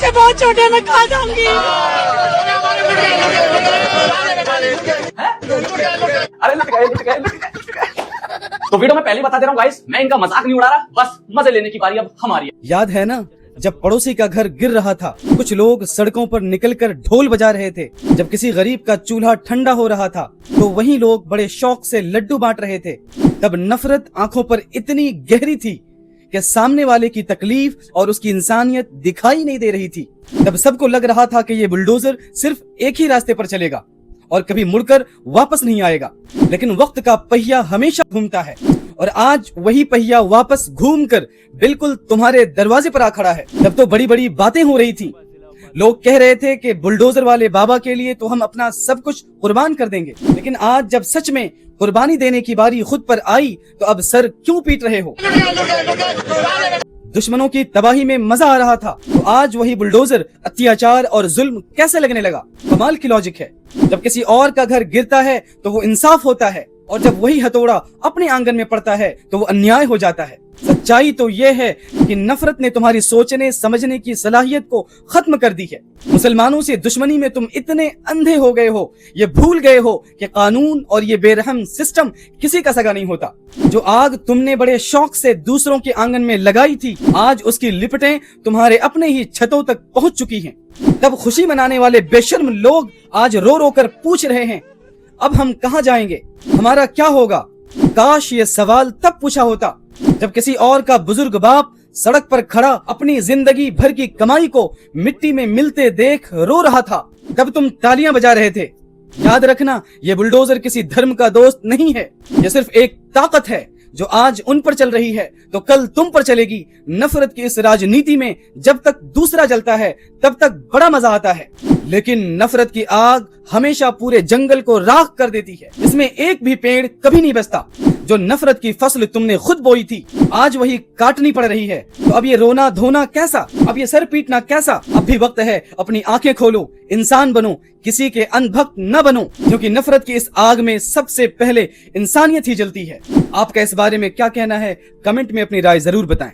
بچے بہت چھوٹے میں کھا جاؤں گی. تو ویڈیو میں پہلے بتا دے رہا ہوں گائز، میں ان کا مذاق نہیں اڑا رہا، بس مزے لینے کی باری اب ہماری ہے. یاد ہے نا جب پڑوسی کا گھر گر رہا تھا، کچھ لوگ سڑکوں پر نکل کر ڈھول بجا رہے تھے. جب کسی غریب کا چولہا ٹھنڈا ہو رہا تھا تو وہی لوگ بڑے شوق سے لڈو بانٹ رہے تھے. تب نفرت آنکھوں پر اتنی گہری تھی کہ سامنے والے کی تکلیف اور اس کی انسانیت دکھائی نہیں دے رہی تھی. تب سب کو لگ رہا تھا کہ یہ بلڈوزر صرف ایک ہی راستے پر چلے گا اور کبھی مڑ کر واپس نہیں آئے گا. لیکن وقت کا پہیہ ہمیشہ گھومتا ہے اور آج وہی پہیہ واپس گھوم کر بالکل تمہارے دروازے پر آ کھڑا ہے. جب تو بڑی بڑی باتیں ہو رہی تھی، لوگ کہہ رہے تھے کہ بلڈوزر والے بابا کے لیے تو ہم اپنا سب کچھ قربان کر دیں گے. لیکن آج جب سچ میں قربانی دینے کی باری خود پر آئی تو اب سر کیوں پیٹ رہے ہو؟ دشمنوں کی تباہی میں مزہ آ رہا تھا تو آج وہی بلڈوزر اتیاچار اور ظلم کیسے لگنے لگا؟ کمال کی لاجک ہے. جب کسی اور کا گھر گرتا ہے تو وہ انصاف ہوتا ہے، اور جب وہی ہتھوڑا اپنے آنگن میں پڑتا ہے تو وہ انیائے ہو جاتا ہے. سچائی تو یہ ہے کہ نفرت نے تمہاری سوچنے سمجھنے کی صلاحیت کو ختم کر دی ہے. مسلمانوں سے دشمنی میں تم اتنے اندھے ہو گئے ہو، یہ بھول گئے ہو کہ قانون اور یہ بے رحم سسٹم کسی کا سگا نہیں ہوتا. جو آگ تم نے بڑے شوق سے دوسروں کے آنگن میں لگائی تھی، آج اس کی لپٹیں تمہارے اپنے ہی چھتوں تک پہنچ چکی ہیں. تب خوشی منانے والے بے شرم لوگ آج رو رو کر پوچھ رہے ہیں اب ہم کہاں جائیں گے، ہمارا کیا ہوگا؟ کاش یہ سوال تب پوچھا ہوتا جب کسی اور کا بزرگ باپ سڑک پر کھڑا اپنی زندگی بھر کی کمائی کو مٹی میں ملتے دیکھ رو رہا تھا. تب تم تالیاں بجا رہے تھے. یاد رکھنا، یہ بلڈوزر کسی دھرم کا دوست نہیں ہے، یہ صرف ایک طاقت ہے جو آج ان پر چل رہی ہے تو کل تم پر چلے گی. نفرت کی اس راجنیتی میں جب تک دوسرا جلتا ہے تب تک بڑا مزہ آتا ہے، لیکن نفرت کی آگ ہمیشہ پورے جنگل کو راکھ کر دیتی ہے. اس میں ایک بھی پیڑ کبھی نہیں بچتا. جو نفرت کی فصل تم نے خود بوئی تھی آج وہی کاٹنی پڑ رہی ہے. تو اب یہ رونا دھونا کیسا؟ اب یہ سر پیٹنا کیسا؟ اب بھی وقت ہے، اپنی آنکھیں کھولو، انسان بنو، کسی کے اندھبھکت نہ بنو، کیونکہ نفرت کی اس آگ میں سب سے پہلے انسانیت ہی جلتی ہے. آپ کا اس بارے میں کیا کہنا ہے؟ کمنٹ میں اپنی رائے ضرور بتائیں.